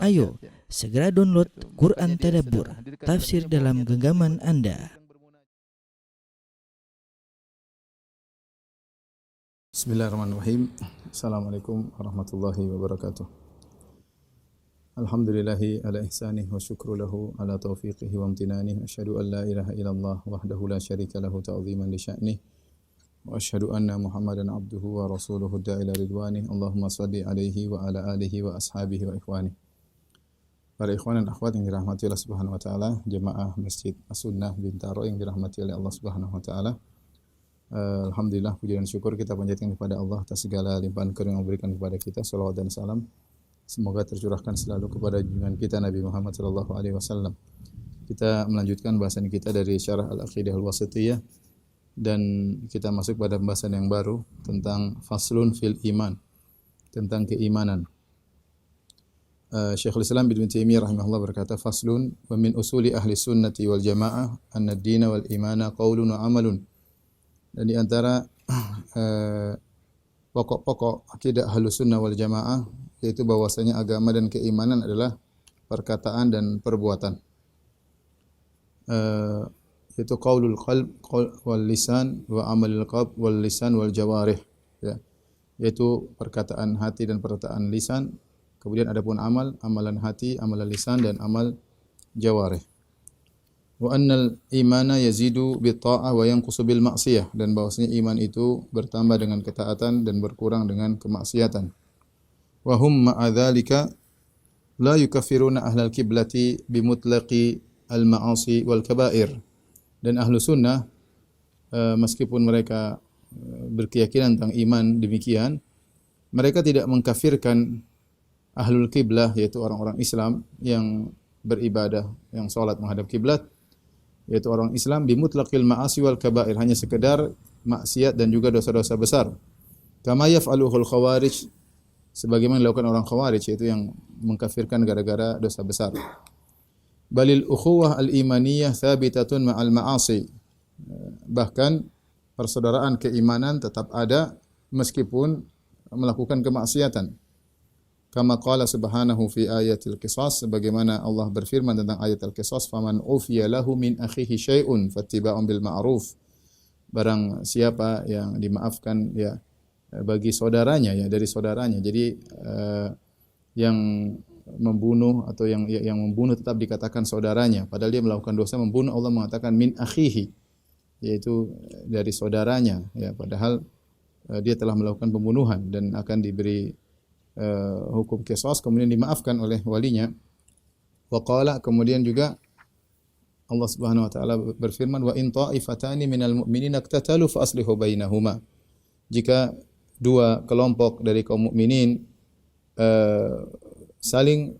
Ayo, segera download Quran Tadabbur, tafsir dalam genggaman Anda. Bismillahirrahmanirrahim. Assalamualaikum warahmatullahi wabarakatuh. Alhamdulillahi ala ihsanih wa syukru lahu ala taufiqihi wa amtinanih. Asyhadu an la ilaha illallah wahdahu la syarika lahu ta'ziman li sya'nih. Wa asyhadu anna Muhammadan abduhu wa rasuluhu da'ila ridwanih. Allahumma shalli alaihi wa ala alihi wa ashabihi wa ikhwanih. Para ikhwan dan akhwat yang dirahmati Allah Subhanahu wa taala, jemaah Masjid As-Sunnah Bintaro yang dirahmati oleh Allah Subhanahu wa taala. Alhamdulillah, puji dan syukur kita panjatkan kepada Allah atas segala limpahan karunia yang diberikan kepada kita. Salawat dan salam semoga tercurahkan selalu kepada junjungan kita Nabi Muhammad sallallahu alaihi wasallam. Kita melanjutkan bahasan kita dari Syarah Al-Aqidah Al-Wasithiyah dan kita masuk pada pembahasan yang baru tentang faslun fil iman, tentang keimanan. Syekhul Islam Ibnu Taimiyah rahimahullah berkata, faslun wa min usuli ahli sunnati wal jamaah anna ad-dina wal imana qaulun wa amalun. Dan di antara pokok-pokok akidah ahli sunnah wal jamaah yaitu bahwasanya agama dan keimanan adalah perkataan dan perbuatan. Yaitu qaulul qalb wal lisan wa amalul qalb wal lisan wal jawarih, ya. Yaitu perkataan hati dan perkataan lisan. Kemudian adapun amalan hati, amalan lisan dan amal jawarih. Wa annal imana yazidu bit ta'ah wa yanqusu bil ma'siyah, dan bahwasanya iman itu bertambah dengan ketaatan dan berkurang dengan kemaksiatan. Wa hum ma'a dzalika la yukaffiruna ahlal qiblati bi mutlaqi al ma'asi wal kaba'ir. Dan ahlu sunnah meskipun mereka berkeyakinan tentang iman demikian, mereka tidak mengkafirkan ahlul kiblah, yaitu orang-orang Islam yang beribadah, yang salat menghadap kiblat, yaitu orang Islam bimutlaqil ma'asi wal kaba'ir, hanya sekedar maksiat dan juga dosa-dosa besar. Kama yaf'aluhul khawarij, sebagaimana dilakukan orang khawarij, yaitu yang mengkafirkan gara-gara dosa besar. Balil ukhuwah al-imaniyah thabitatun ma'al ma'asi. Bahkan persaudaraan keimanan tetap ada meskipun melakukan kemaksiatan. Kama qala subhanahu fi ayatil qisas, sebagaimana Allah berfirman tentang ayat al-qisas, faman ufiya lahu min akhihi syai'un fattiba'un bil ma'ruf. Barang siapa yang dimaafkan ya bagi saudaranya, ya dari saudaranya. Jadi yang membunuh atau yang membunuh tetap dikatakan saudaranya, padahal dia melakukan dosa membunuh. Allah mengatakan min akhihi, yaitu dari saudaranya, ya padahal dia telah melakukan pembunuhan dan akan diberi hukum qisas, kemudian dimaafkan oleh walinya. Wa qala, kemudian juga Allah Subhanahu wa taala berfirman, wa in ta'ifatani minal mu'minina iqtatalu fa aslihu bainahuma. Jika dua kelompok dari kaum mukminin saling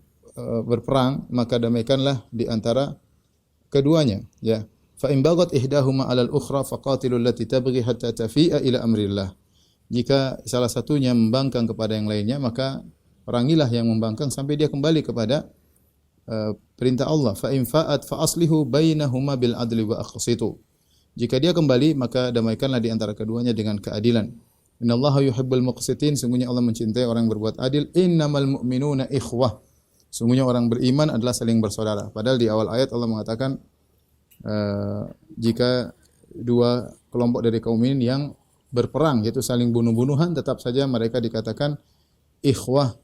berperang, maka damaikanlah di antara keduanya, ya. Fa in baghat ihdahuma 'alal ukhra faqatilul lati tabghi hatta tafi'a ila amrillah. Jika salah satunya membangkang kepada yang lainnya, maka perangilah yang membangkang sampai dia kembali kepada perintah Allah. Fa in fa'at fa aslihu bainahuma bil adli wa aqsitu. Jika dia kembali, maka damaikanlah di antara keduanya dengan keadilan. Innallaha yuhibbul muqsitin, sungguhnya Allah mencintai orang yang berbuat adil. Innamal mu'minuna ikhwah, sungguhnya orang beriman adalah saling bersaudara. Padahal di awal ayat Allah mengatakan jika dua kelompok dari kaum mukminin yang berperang, yaitu saling bunuh-bunuhan, tetap saja mereka dikatakan ikhwah,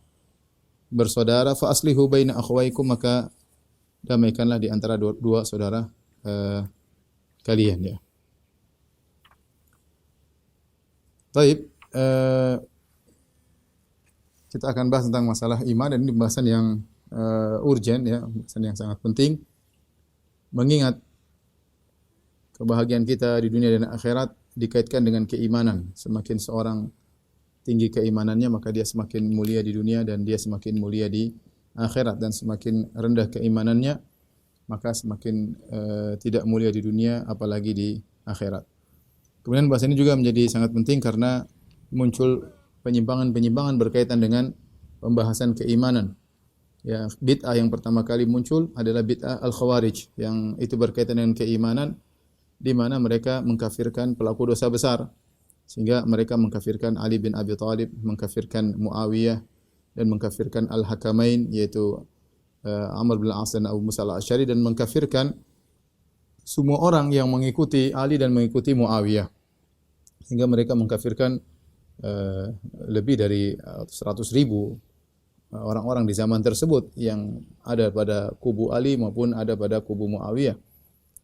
bersaudara. Fa aslihu baina akhwaikum, maka damaikanlah di antara dua saudara kalian, ya. Baik, kita akan bahas tentang masalah iman, dan ini pembahasan yang urgen, ya, pembahasan yang sangat penting, mengingat kebahagiaan kita di dunia dan akhirat dikaitkan dengan keimanan. Semakin seorang tinggi keimanannya, maka dia semakin mulia di dunia dan dia semakin mulia di akhirat, dan semakin rendah keimanannya, maka semakin tidak mulia di dunia apalagi di akhirat. Kemudian bahas ini juga menjadi sangat penting karena muncul penyimpangan-penyimpangan berkaitan dengan pembahasan keimanan. Ya, bid'ah yang pertama kali muncul adalah bid'ah al-khawarij, yang itu berkaitan dengan keimanan, di mana mereka mengkafirkan pelaku dosa besar, sehingga mereka mengkafirkan Ali bin Abi Thalib, mengkafirkan Muawiyah, dan mengkafirkan al-Hakamain, yaitu Amr bin Al-As dan Abu Musa Al-Asy'ari dan mengkafirkan semua orang yang mengikuti Ali dan mengikuti Muawiyah. Sehingga mereka mengkafirkan lebih dari 100.000 orang-orang di zaman tersebut yang ada pada kubu Ali maupun ada pada kubu Muawiyah.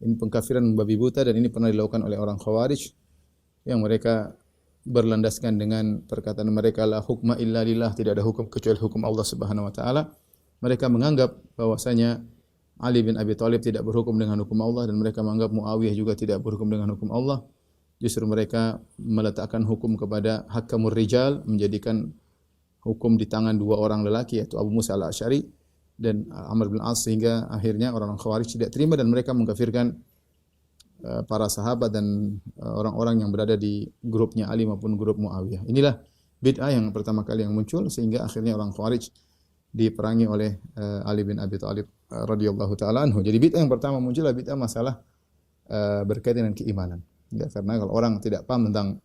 Ini pengkafiran membabi buta dan ini pernah dilakukan oleh orang Khawarij yang mereka berlandaskan dengan perkataan mereka la hukma illa lillah, tidak ada hukum kecuali hukum Allah Subhanahu wa taala. Mereka menganggap bahwasanya Ali bin Abi Thalib tidak berhukum dengan hukum Allah dan mereka menganggap Muawiyah juga tidak berhukum dengan hukum Allah. Justru mereka meletakkan hukum kepada hakamur rijal, menjadikan hukum di tangan dua orang lelaki yaitu Abu Musa Al-Asy'ari dan Amr bin As, sehingga akhirnya orang-orang Khawarij tidak terima dan mereka mengkafirkan para sahabat dan orang-orang yang berada di grupnya Ali maupun grup Muawiyah. Inilah bid'ah yang pertama kali yang muncul sehingga akhirnya orang Khawarij diperangi oleh Ali bin Abi Thalib radhiyallahu taala anhu. Jadi bid'ah yang pertama muncul adalah bid'ah masalah berkaitan dengan keimanan. Ya, karena kalau orang tidak paham tentang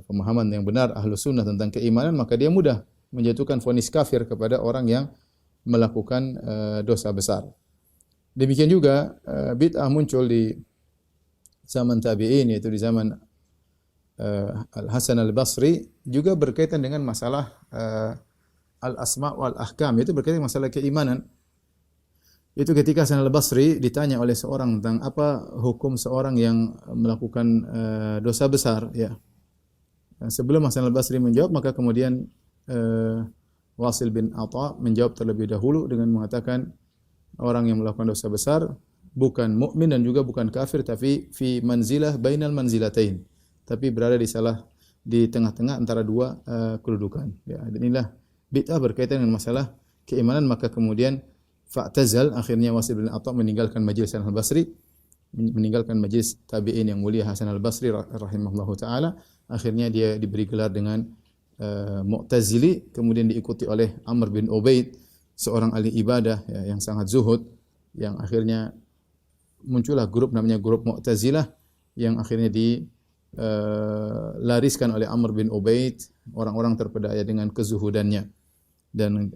pemahaman yang benar Ahlus Sunnah tentang keimanan, maka dia mudah menjatuhkan vonis kafir kepada orang yang melakukan dosa besar. Demikian juga bid'ah muncul di zaman tabi'in, yaitu di zaman Al-Hasan Al-Basri, juga berkaitan dengan masalah al-asma' wal ahkam, itu berkaitan dengan masalah keimanan. Itu ketika Hasan Al-Basri ditanya oleh seorang tentang apa hukum seorang yang melakukan dosa besar, ya. Sebelum Hasan Al-Basri menjawab, maka kemudian Wasil bin Atha menjawab terlebih dahulu dengan mengatakan orang yang melakukan dosa besar bukan mukmin dan juga bukan kafir, tapi fi manzilah bainal manzilatain, tapi berada di tengah-tengah antara dua kedudukan. Ya, dan inilah bid'ah berkaitan dengan masalah keimanan. Maka kemudian fa'tazal, akhirnya Wasil bin Atha meninggalkan majelis Hasan Al-Basri, meninggalkan majelis tabi'in yang mulia Hasan Al-Basri rahimahullahu taala. Akhirnya dia diberi gelar dengan Mu'tazili, kemudian diikuti oleh Amr bin Ubaid, seorang ahli ibadah ya, yang sangat zuhud, yang akhirnya muncullah grup namanya grup Mu'tazilah yang akhirnya dilariskan oleh Amr bin Ubaid, orang-orang terpedaya dengan kezuhudannya dan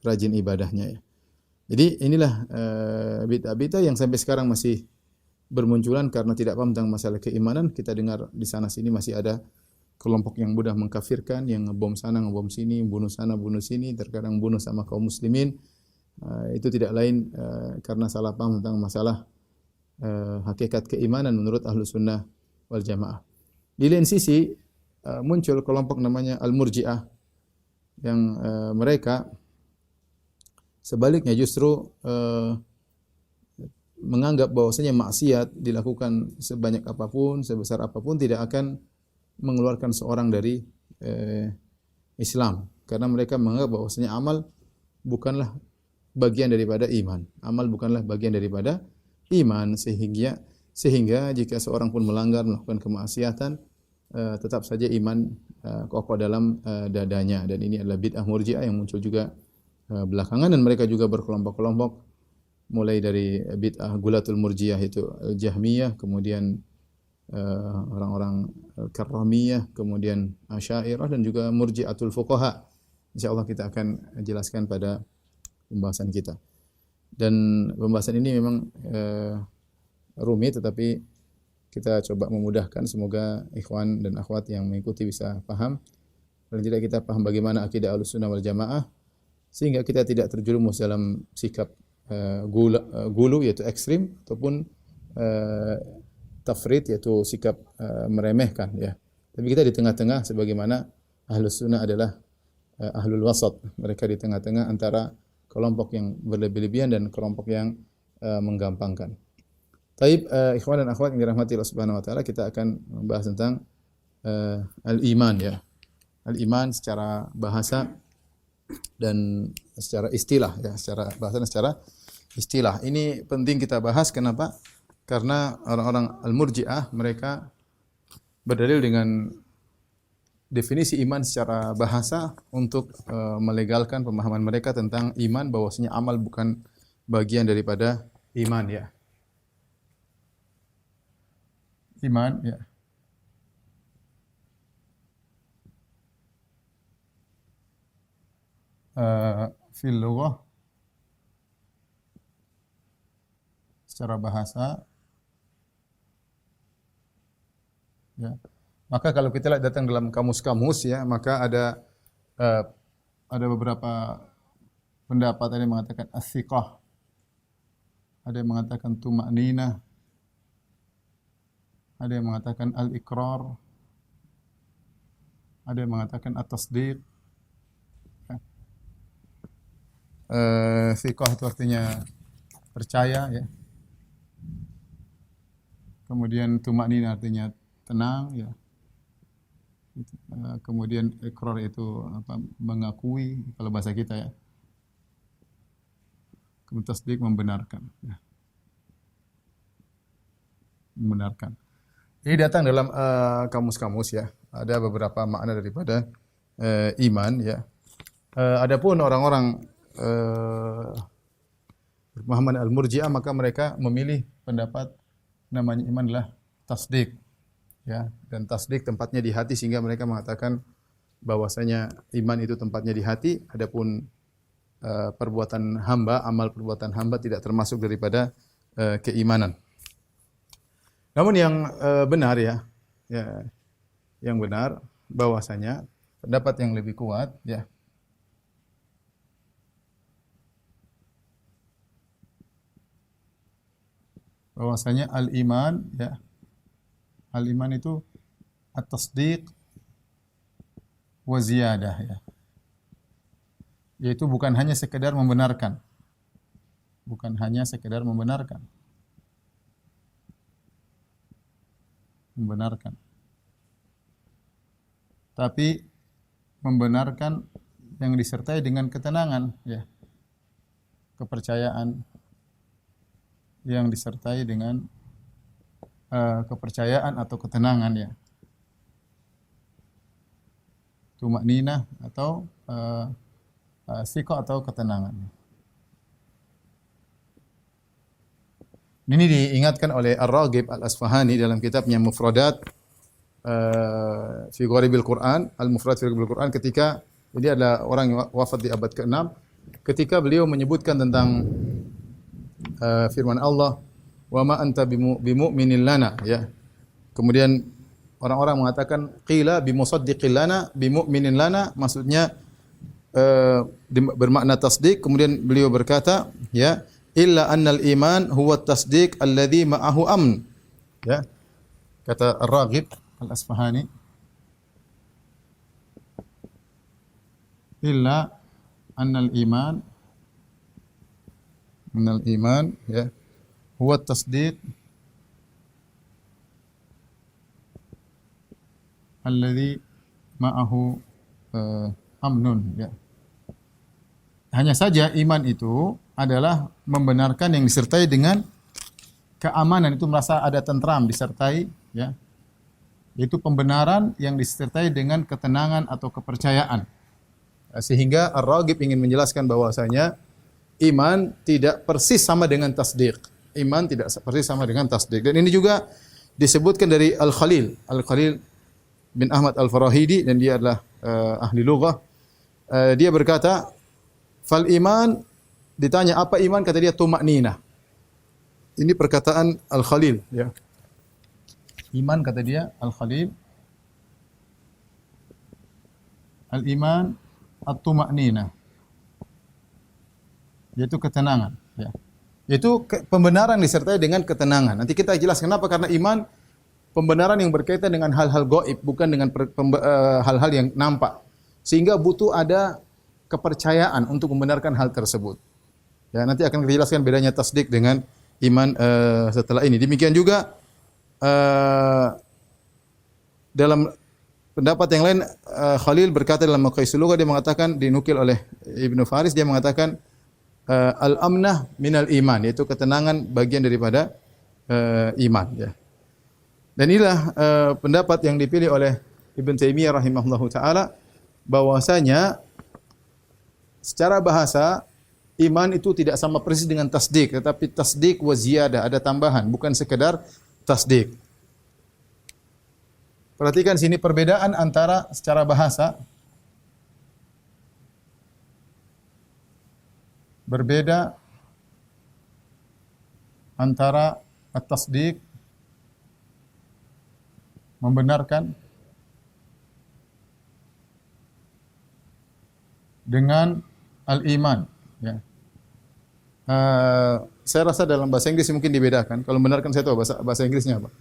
rajin ibadahnya ya. Jadi inilah bid'ah-bid'ah yang sampai sekarang masih bermunculan karena tidak paham tentang masalah keimanan. Kita dengar di sana sini masih ada kelompok yang mudah mengkafirkan, yang ngebom sana, ngebom sini, bunuh sana, bunuh sini, terkadang bunuh sama kaum muslimin. Itu tidak lain karena salah paham tentang masalah hakikat keimanan menurut Ahlus Sunnah wal Jamaah. Di lain sisi muncul kelompok namanya Al-Murji'ah yang mereka sebaliknya justru menganggap bahwasanya maksiat dilakukan sebanyak apapun, sebesar apapun tidak akan mengeluarkan seorang dari Islam, karena mereka menganggap bahwasanya amal bukanlah bagian daripada iman. Amal bukanlah bagian daripada iman, sehingga jika seorang pun melanggar, melakukan kemaksiatan, tetap saja iman kokoh dalam dadanya. Dan ini adalah bid'ah Murji'ah yang muncul juga belakangan, dan mereka juga berkelompok-kelompok, mulai dari bid'ah Gulatul Murji'ah itu Jahmiyah, kemudian orang-orang Karramiyah, kemudian Asy'ariyah, dan juga Murji'atul Fuqaha. Insyaallah kita akan jelaskan pada pembahasan kita. Dan pembahasan ini memang rumit, tetapi kita coba memudahkan, semoga ikhwan dan akhwat yang mengikuti bisa paham. Paling tidak kita paham bagaimana akidah Ahlussunnah wal Jamaah, sehingga kita tidak terjerumus dalam sikap gulu yaitu ekstrim, ataupun tafrid yaitu sikap meremehkan ya. Tapi kita di tengah-tengah, sebagaimana Ahlus Sunnah adalah ahlul wasat. Mereka di tengah-tengah antara kelompok yang berlebih-lebihan dan kelompok yang menggampangkan. Taib ikhwan dan akhwat yang dirahmati Allah Subhanahu wa taala, kita akan membahas tentang al-iman ya. Al-iman secara bahasa dan secara istilah ya, secara bahasa dan secara istilah. Ini penting kita bahas, kenapa? Karena orang-orang Al-Murji'ah mereka berdalil dengan definisi iman secara bahasa untuk melegalkan pemahaman mereka tentang iman, bahwasanya amal bukan bagian daripada iman ya. Iman ya. fil lughah, secara bahasa, ya. Maka kalau kita lihat datang dalam kamus-kamus ya, maka eh, ada beberapa pendapat, ada yang mengatakan as-siqah, ada yang mengatakan tuma'ninah, ada yang mengatakan al-iqrar, ada yang mengatakan at-tasdiq. Siqah itu artinya percaya ya. Kemudian tuma'ninah artinya tenang ya. Kemudian iqrar itu apa? Mengakui kalau bahasa kita ya. Kemudian tasdiq membenarkan ya. Membenarkan. Ini datang dalam kamus-kamus ya. Ada beberapa makna daripada iman ya. Adapun orang-orang Muhammad al-Murji'ah, maka mereka memilih pendapat namanya iman adalah tasdik ya, dan tasdik tempatnya di hati, sehingga mereka mengatakan bahwasanya iman itu tempatnya di hati. Adapun perbuatan hamba, amal perbuatan hamba tidak termasuk daripada keimanan. Namun yang benar ya, yang benar bahwasanya pendapat yang lebih kuat ya, bahwasanya al-iman ya, al-iman itu at-tasdiq wa ziyadah ya. Yaitu bukan hanya sekedar membenarkan. Bukan hanya sekedar membenarkan. Membenarkan. Tapi membenarkan yang disertai dengan ketenangan ya. Kepercayaan yang disertai dengan kepercayaan atau ketenangan ya. Tuma'ninah atau siqah atau ketenangan. Ini diingatkan oleh Ar-Raghib Al-Asfahani dalam kitabnya Mufradat fi Gharibil Quran, Al-Mufrad fi Gharibil Quran, ketika ini adalah orang yang wafat di abad ke-6, ketika beliau menyebutkan tentang firman Allah, wa ma anta bimu'minin lana ya. Kemudian orang-orang mengatakan qila bimusaddiqin lana bimu'minin lana, maksudnya bermakna tasdik. Kemudian beliau berkata ya, illa annal iman huwa tasdik alladhi ma'ahu amn ya. Kata Ar-Raghib Al-Asfahani, illa annal iman minal iman ya huwa tasdiq alladhi ma'ahu amnun ya. Hanya saja iman itu adalah membenarkan yang disertai dengan keamanan, itu merasa ada tentram disertai ya. Itu pembenaran yang disertai dengan ketenangan atau kepercayaan. Sehingga Ar-Raghib ingin menjelaskan bahwasanya iman tidak persis sama dengan tasdik. Iman tidak persis sama dengan tasdik. Dan ini juga disebutkan dari Al-Khalil. Al-Khalil bin Ahmad Al-Farahidi, dan dia adalah ahli lughah. Dia berkata, fal iman, ditanya apa iman, kata dia tuma'ninah. Ini perkataan Al-Khalil ya. Iman, kata dia Al-Khalil, al-iman at-tuma'ninah, yaitu ketenangan ya. Yaitu pembenaran disertai dengan ketenangan. Nanti kita jelaskan kenapa, karena iman pembenaran yang berkaitan dengan hal-hal gaib, bukan dengan hal-hal yang nampak. Sehingga butuh ada kepercayaan untuk membenarkan hal tersebut. Ya, nanti akan kita jelaskan bedanya tasdik dengan iman setelah ini. Demikian juga dalam pendapat yang lain, Khalil berkata dalam Maqaisul Lughah, dia mengatakan, dinukil oleh Ibnu Faris, dia mengatakan al-amnah minal iman, yaitu ketenangan bagian daripada iman ya. Dan inilah pendapat yang dipilih oleh Ibn Taimiyah rahimahullahu taala, bahwasanya secara bahasa iman itu tidak sama persis dengan tasdik, tetapi tasdik wa ziyadah, ada tambahan, bukan sekedar tasdik. Perhatikan sini perbedaan antara secara bahasa berbeda antara at-tasdiq membenarkan dengan al-iman, ya. Saya rasa dalam bahasa Inggris mungkin dibedakan. Kalau membenarkan saya tahu bahasa Inggrisnya apa?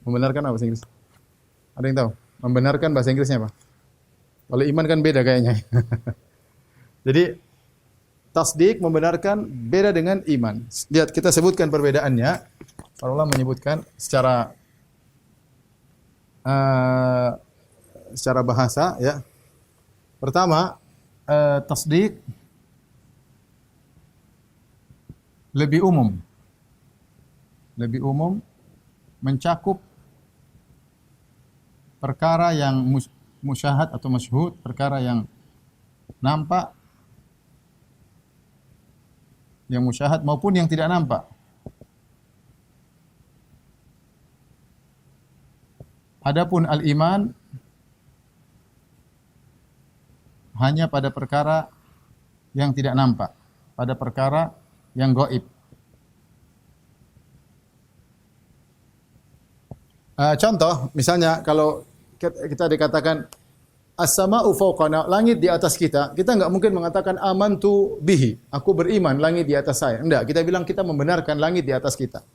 Membenarkan apa bahasa Inggris? Ada yang tahu? Membenarkan bahasa Inggrisnya apa? Kalau iman kan beda kayaknya. Jadi tasdik membenarkan beda dengan iman. Lihat kita sebutkan perbedaannya. Allah menyebutkan secara bahasa, ya. Pertama, tasdik lebih umum. Lebih umum mencakup perkara yang musyahad atau masyhud, perkara yang nampak, yang musyahad maupun yang tidak nampak. Adapun al-iman hanya pada perkara yang tidak nampak, pada perkara yang gaib. Contoh, misalnya kalau kita dikatakan as-sama'u fawqana, langit di atas kita, kita enggak mungkin mengatakan amantu bihi, aku beriman langit di atas saya. Enggak, kita bilang kita membenarkan langit di atas kita.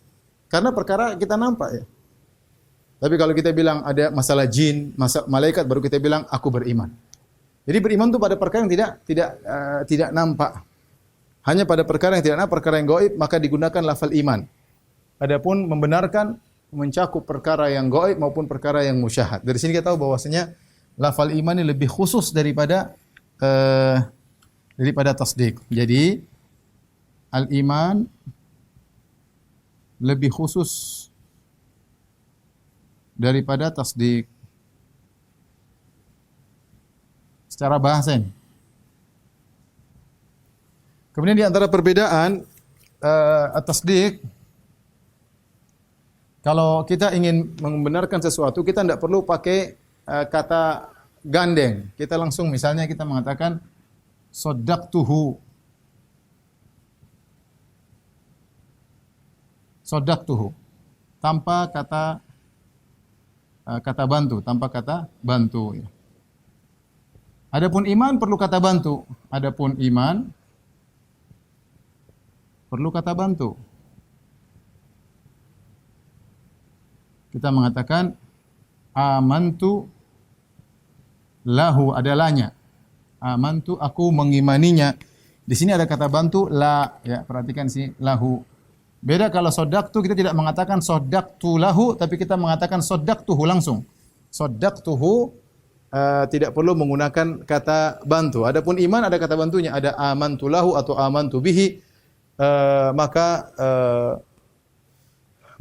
Karena perkara kita nampak, ya. Tapi kalau kita bilang ada masalah jin, masalah malaikat, baru kita bilang aku beriman. Jadi beriman itu pada perkara yang tidak nampak. Hanya pada perkara yang tidak nampak, perkara yang gaib, maka digunakan lafal iman. Adapun membenarkan mencakup perkara yang gaib maupun perkara yang musyahad. Dari sini kita tahu bahwasanya lafal iman ini lebih khusus daripada tasdik. Jadi al-iman lebih khusus daripada tasdik secara bahasa ini. Kemudian di antara perbedaan at-tasdik, kalau kita ingin membenarkan sesuatu, kita tidak perlu pakai kata gandeng. Kita langsung misalnya kita mengatakan soddaqtuhu. Soddaqtuhu. Tanpa kata bantu, tanpa kata bantu. Adapun iman perlu kata bantu. Adapun iman perlu kata bantu. Kita mengatakan amantu lahu, adalahnya. Amantu, aku mengimaninya. Di sini ada kata bantu la, ya, perhatikan sini lahu. Beda kalau soddaqtu, kita tidak mengatakan soddaqtu lahu, tapi kita mengatakan soddaqtuhu langsung. Soddaqtuhu tidak perlu menggunakan kata bantu. Adapun iman ada kata bantunya, ada amantu lahu atau amantu bihi.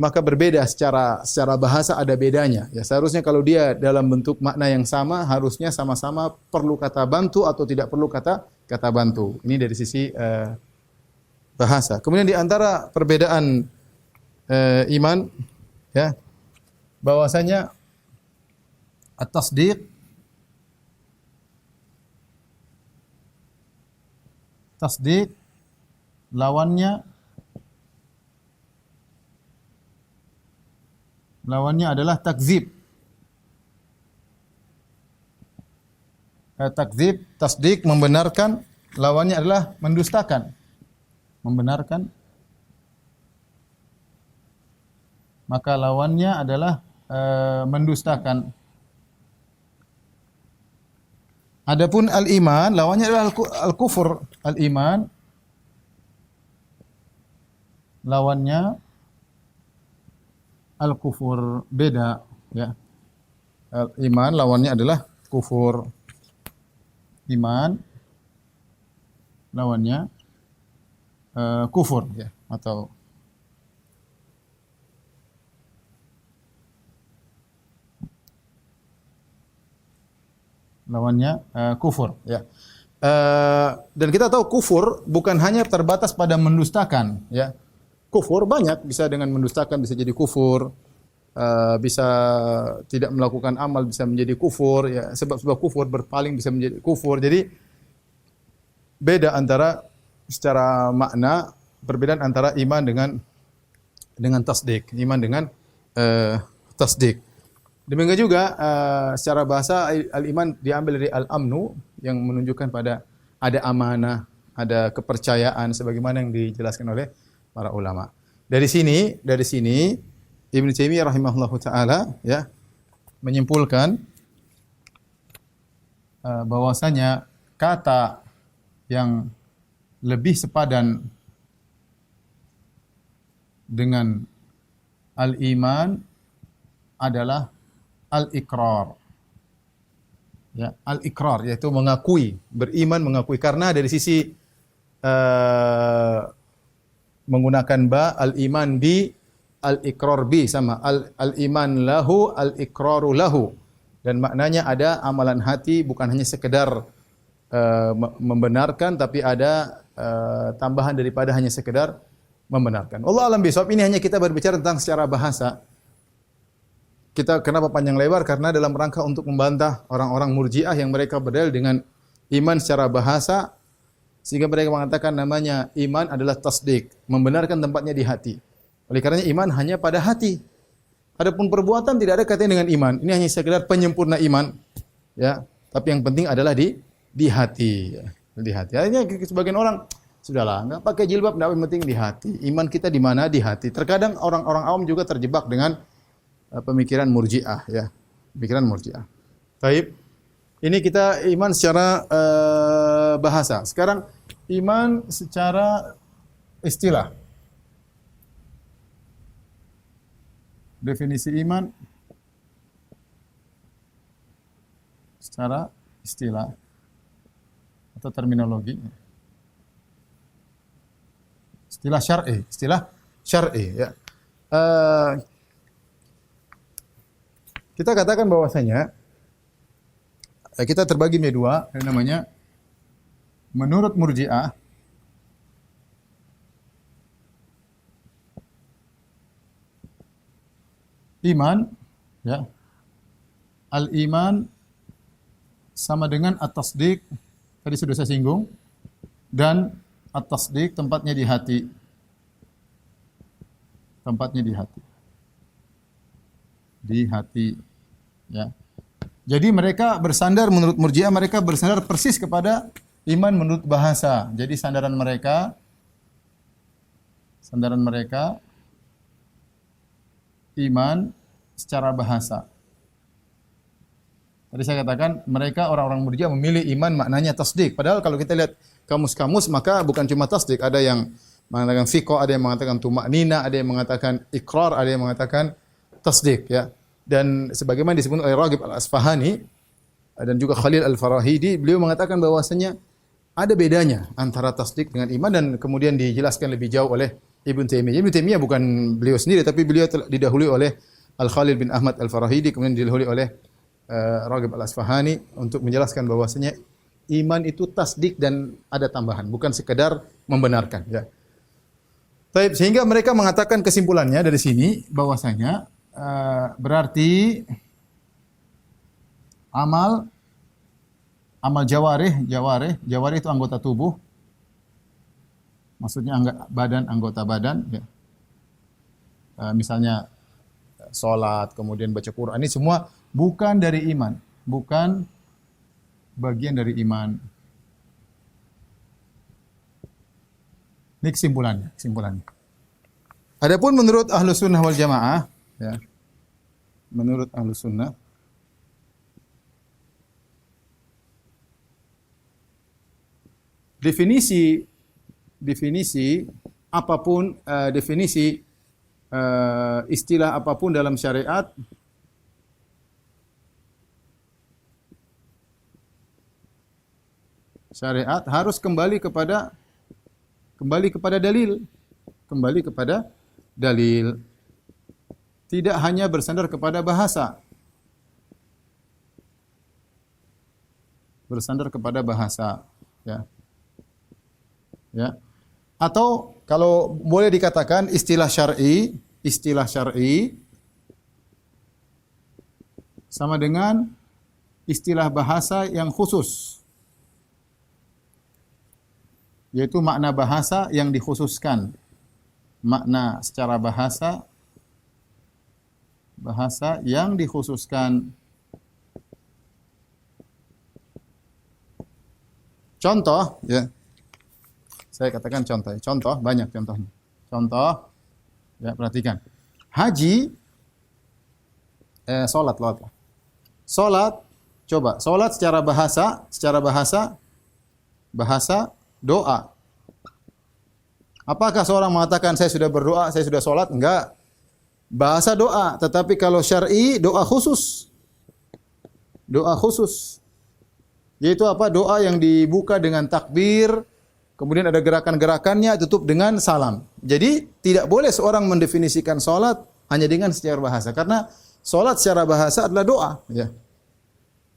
Maka berbeda secara bahasa, ada bedanya. Ya, seharusnya kalau dia dalam bentuk makna yang sama, harusnya sama-sama perlu kata bantu atau tidak perlu kata bantu. Ini dari sisi bahasa. Kemudian di antara perbedaan iman, ya, bahwasanya at-tasdiq, tasdiq lawannya adalah takzib. Takzib, tasdik, membenarkan, lawannya adalah mendustakan. Membenarkan, maka lawannya adalah mendustakan. Adapun al-iman, lawannya adalah al-kufur. Al-iman, lawannya al-kufur, beda, ya. Iman lawannya adalah kufur. Iman lawannya kufur, ya, atau lawannya kufur, ya. Dan kita tahu kufur bukan hanya terbatas pada mendustakan, ya. Kufur banyak, bisa dengan mendustakan, bisa jadi kufur, bisa tidak melakukan amal bisa menjadi kufur, ya. Sebab kufur berpaling bisa menjadi kufur. Jadi beda antara secara makna perbedaan antara iman dengan tasdik, iman dengan tasdik. Demikian juga secara bahasa al-iman diambil dari al-amnu yang menunjukkan pada ada amanah, ada kepercayaan sebagaimana yang dijelaskan oleh para ulama. Dari sini Ibnu Taimiyah rahimahullahu taala ya menyimpulkan bahwasanya kata yang lebih sepadan dengan al-iman adalah al-iqrar. Ya, al-iqrar yaitu mengakui, beriman mengakui, karena dari sisi menggunakan ba, al-iman bi, al-iqrar bi sama al-iman lahu, al-iqraru lahu. Dan maknanya ada amalan hati bukan hanya sekedar membenarkan, tapi ada tambahan daripada hanya sekedar membenarkan. Allah alam bisawab, ini hanya kita berbicara tentang secara bahasa. Kita kenapa panjang lebar? Karena dalam rangka untuk membantah orang-orang Murji'ah yang mereka berdalil dengan iman secara bahasa, sehingga mereka mengatakan namanya iman adalah tasdik, membenarkan tempatnya di hati. Oleh karenanya iman hanya pada hati. Adapun perbuatan tidak ada kaitannya dengan iman. Ini hanya sekedar penyempurna iman, ya. Tapi yang penting adalah di hati, ya. Di hati. Akhirnya sebagian orang sudahlah, enggak pakai jilbab, enggak, yang penting di hati. Iman kita di mana? Di hati. Terkadang orang-orang awam juga terjebak dengan pemikiran Murji'ah, ya. Pemikiran Murji'ah. Baik. Ini kita iman secara bahasa. Sekarang iman secara istilah. Definisi iman secara istilah atau terminologi. Istilah syar'i, ya. Kita katakan bahwasanya kita terbagi menjadi dua, yang namanya menurut Murji'ah iman, ya. Al-iman sama dengan at-tasdiq, tadi sudah saya singgung, dan at-tasdiq tempatnya di hati. Tempatnya di hati. Di hati, ya. Jadi mereka bersandar, menurut Murji'ah mereka bersandar persis kepada iman menurut bahasa. Jadi sandaran mereka iman secara bahasa. Tadi saya katakan mereka orang-orang Murji'ah memilih iman maknanya tasdik. Padahal kalau kita lihat kamus-kamus maka bukan cuma tasdik, ada yang mengatakan fiqh, ada yang mengatakan tumaknina, ada yang mengatakan iqrar, ada yang mengatakan tasdik, ya. Dan sebagaimana disebut oleh Raghib Al-Asfahani dan juga Khalil Al-Farahidi, beliau mengatakan bahwasanya ada bedanya antara tasdik dengan iman, dan kemudian dijelaskan lebih jauh oleh Ibnu Taimiyah. Ibnu Taimiyah bukan beliau sendiri, tapi beliau didahului oleh Al-Khalil bin Ahmad Al-Farahidi, kemudian didahului oleh Raghib Al-Asfahani untuk menjelaskan bahwasanya iman itu tasdik dan ada tambahan, bukan sekedar membenarkan, ya. Baik, sehingga mereka mengatakan kesimpulannya dari sini bahwasanya berarti amal jawarih itu anggota tubuh, maksudnya anggota badan, ya. Misalnya salat, kemudian baca Quran, ini semua bukan dari iman, bukan bagian dari iman. Ini kesimpulannya. Adapun menurut Ahlus Sunnah wal Jamaah, ya, menurut Ahlus Sunnah definisi apapun, istilah apapun dalam syariat harus kembali kepada dalil, tidak hanya bersandar kepada bahasa. Ya. Ya. Atau kalau boleh dikatakan istilah syar'i sama dengan istilah bahasa yang khusus. yaitu makna bahasa yang dikhususkan. Makna secara bahasa yang dikhususkan. Contoh, ya. Saya katakan contoh. Contoh banyak contohnya. Contoh, ya salat, salat. Salat, coba. Salat secara bahasa doa. Apakah seorang mengatakan saya sudah berdoa, saya sudah salat? Enggak. Bahasa doa, tetapi kalau syar'i doa khusus. Doa khusus. Yaitu apa? Doa yang dibuka dengan takbir, kemudian ada gerakan-gerakannya, tutup dengan salam. Jadi tidak boleh seorang mendefinisikan salat hanya dengan secara bahasa, karena salat secara bahasa adalah doa. Ya.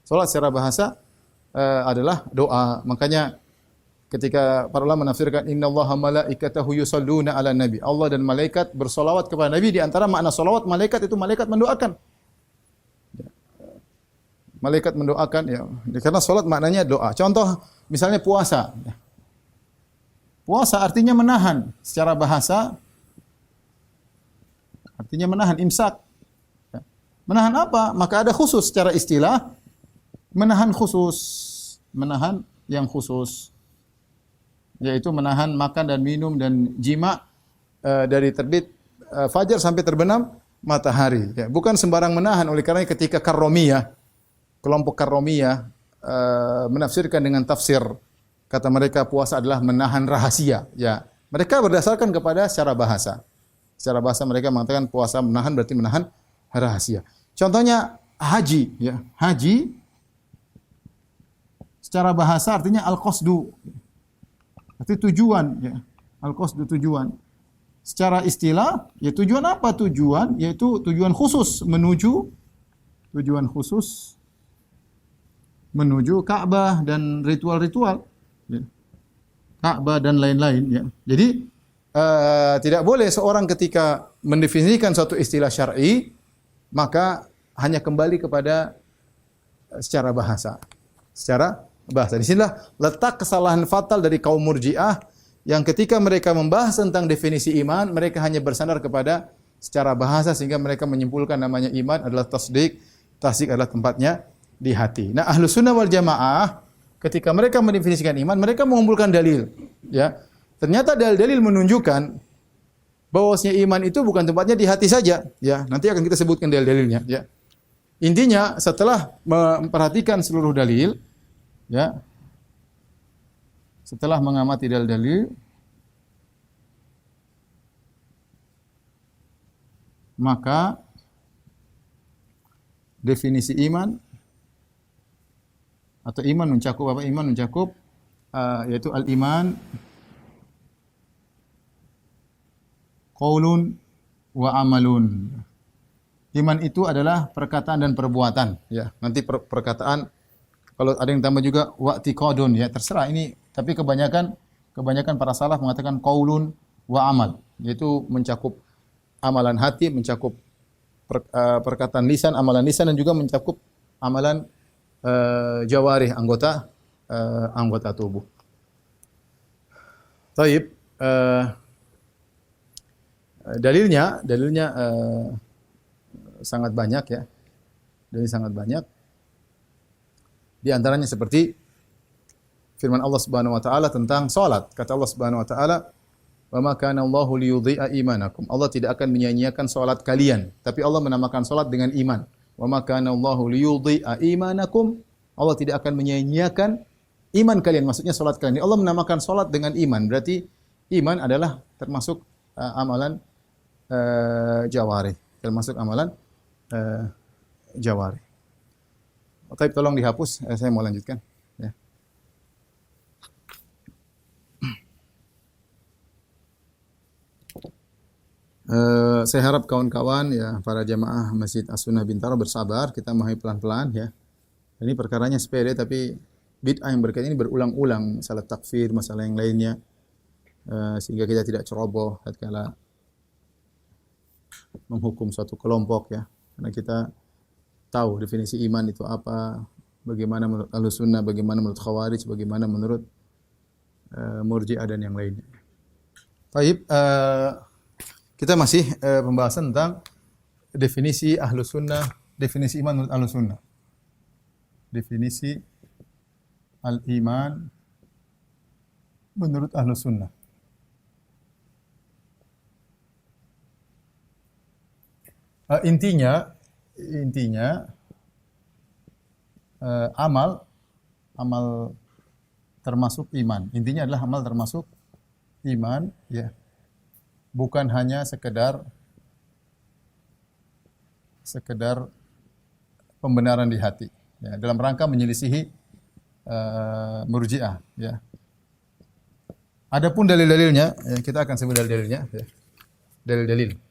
Salat secara bahasa adalah doa. Makanya ketika para ulama menafsirkan innallaha malaikatahu yusholluna 'alan nabi. Allah dan malaikat bersolawat kepada Nabi. Di antara makna solawat malaikat itu malaikat mendoakan. Malaikat mendoakan, ya. Karena salat maknanya doa. Contoh misalnya puasa. Puasa artinya menahan secara bahasa. Artinya menahan, imsak. Menahan apa? Maka ada khusus secara istilah. Menahan khusus. Menahan yang khusus. Yaitu menahan makan dan minum dan jima dari terbit fajar sampai terbenam matahari. Ya, bukan sembarang menahan. Oleh karena ketika karomiyah, kelompok karomiyah menafsirkan dengan tafsir, kata mereka puasa adalah menahan rahasia. Ya, mereka berdasarkan kepada secara bahasa. Secara bahasa mereka mengatakan puasa menahan berarti menahan rahasia. Contohnya haji. Ya, haji secara bahasa artinya al-qasdu. Arti tujuan. Ya. Al-qasdu tujuan. Secara istilah, ya tujuan apa? Tujuan yaitu tujuan khusus menuju Ka'bah dan ritual-ritual, ya. Ka'bah dan lain-lain. Ya. Jadi tidak boleh seorang ketika mendefinisikan suatu istilah syar'i maka hanya kembali kepada secara bahasa. Secara bahasa. Di sinilah letak kesalahan fatal dari kaum Murji'ah yang ketika mereka membahas tentang definisi iman, mereka hanya bersandar kepada secara bahasa sehingga mereka menyimpulkan namanya iman adalah tasdik. Tasdik adalah tempatnya di hati. Nah, Ahlus Sunnah wal Jamaah ketika mereka mendefinisikan iman, mereka mengumpulkan dalil, ya. Ternyata dalil-dalil menunjukkan bahwasanya iman itu bukan tempatnya di hati saja, ya. Nanti akan kita sebutkan dalil-dalilnya, ya. Intinya setelah memperhatikan seluruh dalil, ya. Setelah mengamati dalil-dalil, maka definisi iman atau iman mencakup apa? Iman mencakup yaitu al-iman qaulun wa amalun. Iman itu adalah perkataan dan perbuatan, ya. Nanti perkataan kalau ada yang tambah juga wa'tiqadun, ya terserah ini, tapi kebanyakan para salaf mengatakan qaulun wa amal, yaitu mencakup amalan hati, mencakup perkataan lisan, amalan lisan dan juga mencakup amalan jawarih, anggota tubuh. Taib, dalilnya sangat banyak, ya. Dalil sangat banyak. Di antaranya seperti firman Allah Subhanahu wa taala tentang salat. Kata Allah Subhanahu wa taala, "Wa ma kana Allahu liyudhi'a imanakum." Allah tidak akan menyia-nyiakan salat kalian, tapi Allah menamakan salat dengan iman. Wa ma kana Allahu liyudhi'a imanakum. Allah tidak akan menyia-nyiakan iman kalian, maksudnya salat kalian. Allah menamakan salat dengan iman, berarti iman adalah termasuk amalan jawarih, termasuk amalan jawarih. Tapi tolong dihapus, saya mau lanjutkan, ya. Saya harap kawan-kawan, ya, para jamaah Masjid As-Sunnah Bintaro bersabar, kita memahami pelan-pelan, ya. Ini perkaranya sepele tapi bid'ah yang berkaitan ini berulang-ulang, masalah takfir, masalah yang lainnya, sehingga kita tidak ceroboh tatkala menghukum suatu kelompok, ya. Karena kita tahu definisi iman itu apa, bagaimana menurut Ahlus Sunnah, bagaimana menurut Khawarij, bagaimana menurut Murji'ah dan yang lainnya. Baik, kita masih pembahasan tentang definisi Ahlus Sunnah, definisi iman menurut Ahlus Sunnah. Definisi al-iman menurut Ahlus Sunnah. Intinya amal termasuk iman. Intinya adalah amal termasuk iman, ya. Bukan hanya sekedar pembenaran di hati, ya, dalam rangka menyelisihi Murji'ah, ya. Adapun dalil-dalilnya, ya, kita akan sebut dalil-dalilnya, ya. Dalil-dalil.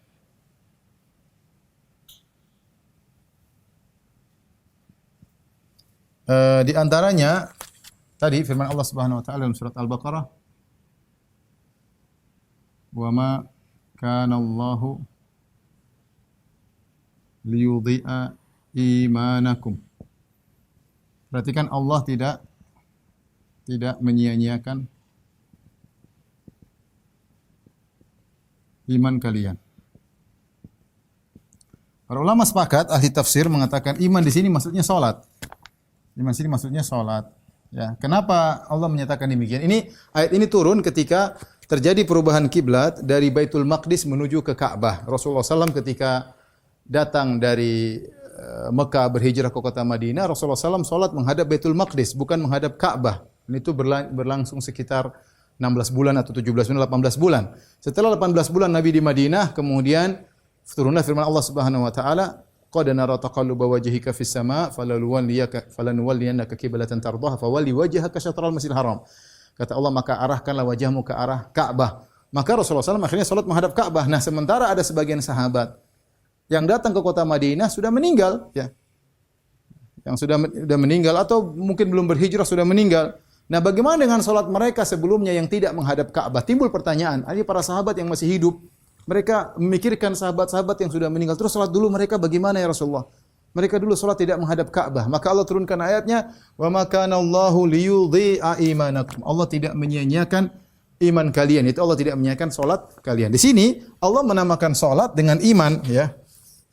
Di antaranya tadi firman Allah Subhanahu wa taala dalam surat Al-Baqarah, "Wa ma kana Allahu liyudhi'a imanakum." Perhatikan, Allah tidak menyia-nyiakan iman kalian. Para ulama sepakat, ahli tafsir mengatakan iman di sini maksudnya salat. Iman di sini maksudnya salat. Ya, kenapa Allah menyatakan demikian? Ayat ini turun ketika terjadi perubahan kiblat dari Baitul Maqdis menuju ke Ka'bah. Rasulullah SAW ketika datang dari Mekah berhijrah ke kota Madinah, Rasulullah SAW salat menghadap Baitul Maqdis, bukan menghadap Ka'bah. Dan itu berlangsung sekitar 16 bulan atau 17 bulan, 18 bulan. Setelah 18 bulan Nabi di Madinah, kemudian turunlah firman Allah Subhanahu wa taala, "Qad nara taqalluba wajhika fis sama' falanuwalliyannaka qiblatan tardaha fawalli wajhaka syatral masjidil haram." Kata Allah, maka arahkanlah wajahmu ke arah Ka'bah. Maka Rasulullah SAW akhirnya salat menghadap Ka'bah. Nah, sementara ada sebagian sahabat yang datang ke kota Madinah sudah meninggal, ya. Yang sudah meninggal atau mungkin belum berhijrah sudah meninggal. Nah, bagaimana dengan salat mereka sebelumnya yang tidak menghadap Ka'bah? Timbul pertanyaan, ini para sahabat yang masih hidup, mereka memikirkan sahabat-sahabat yang sudah meninggal. Terus salat dulu mereka bagaimana ya Rasulullah? Mereka dulu salat tidak menghadap Ka'bah. Maka Allah turunkan ayatnya, "Wa ma kana Allahu liyudhi'a imanakum." Allah tidak menyia-nyiakan iman kalian. Itu Allah tidak menyia-nyiakan salat kalian. Di sini Allah menamakan salat dengan iman, ya.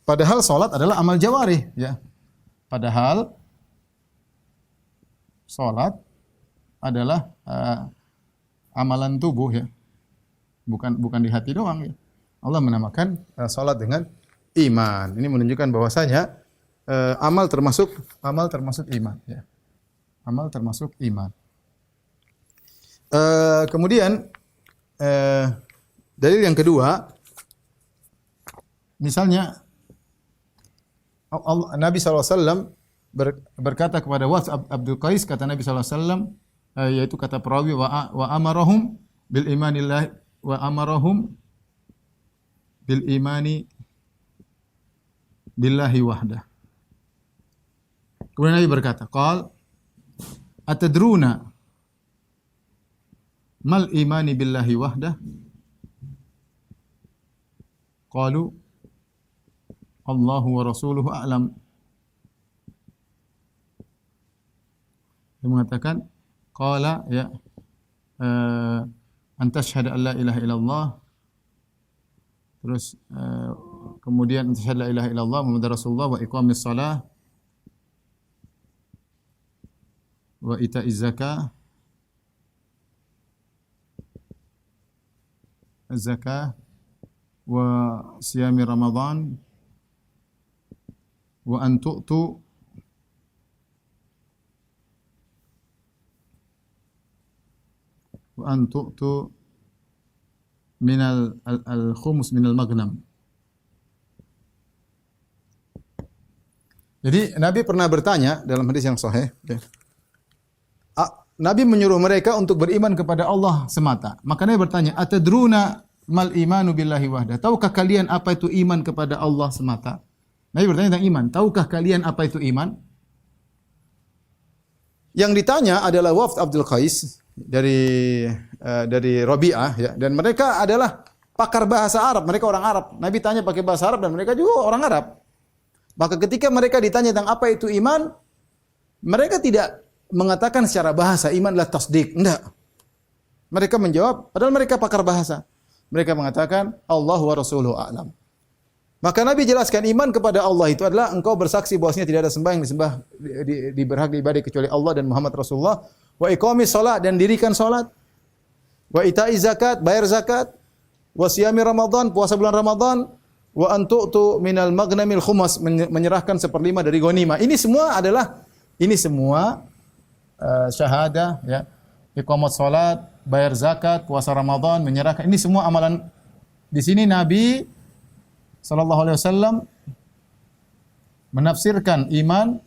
Padahal salat adalah amal jawarih, ya. Padahal salat adalah amalan tubuh, ya. Bukan di hati doang, ya. Allah menamakan salat dengan iman. Ini menunjukkan bahwasanya amal termasuk iman, ya. Amal termasuk iman. Kemudian dalil yang kedua, misalnya Nabi SAW berkata kepada Was Abdul Qais, kata Nabi SAW, yaitu kata perawi, wa amarahum bil imanillah wa amarahum bil imani billahi wahdah. Kemudian Nabi berkata, qal atadruna mal imani billahi wahdah? Qalu Allahu wa rasuluhu a'lam. Dia mengatakan, qala ya an tashhadu an la ilaha illallah. Terus kemudian tashhadu la ilaha illallah Muhammadar Rasulullah wa iqamis shalah wa ita'iz zakah az-zakah wa siyami Ramadan wa an tu'tu minal al-khumus minal maghnam. Jadi Nabi pernah bertanya dalam hadis yang sahih, ya. Nabi menyuruh mereka untuk beriman kepada Allah semata. Maka Nabi bertanya, atadruna mal imanu billahi wahdah? Tahukah kalian apa itu iman kepada Allah semata? Nabi bertanya tentang iman. Tahukah kalian apa itu iman? Yang ditanya adalah Wafd Abdul Qais dari Rabi'ah, ya, dan mereka adalah pakar bahasa Arab, mereka orang Arab. Nabi tanya pakai bahasa Arab dan mereka juga orang Arab. Maka ketika mereka ditanya tentang apa itu iman, mereka tidak mengatakan secara bahasa iman adalah tasdik, enggak. Mereka menjawab, padahal mereka pakar bahasa. Mereka mengatakan, Allah wa rasuluhu a'lam. Maka Nabi jelaskan iman kepada Allah itu adalah engkau bersaksi bahwasanya tidak ada sembah yang disembah berhak diibadahi kecuali Allah dan Muhammad Rasulullah. Wa iqamis salat, dan dirikan salat. Wa ita'iz zakat, bayar zakat. Wa siyami Ramadan, puasa bulan Ramadan. Wa an tu'tu minal maghnamil khumas, menyerahkan seperlima dari ghanimah. Ini semua syahadah, ya. Iqamat salat, bayar zakat, puasa Ramadan, menyerahkan. Ini semua amalan. Di sini Nabi sallallahu alaihi wasallam menafsirkan iman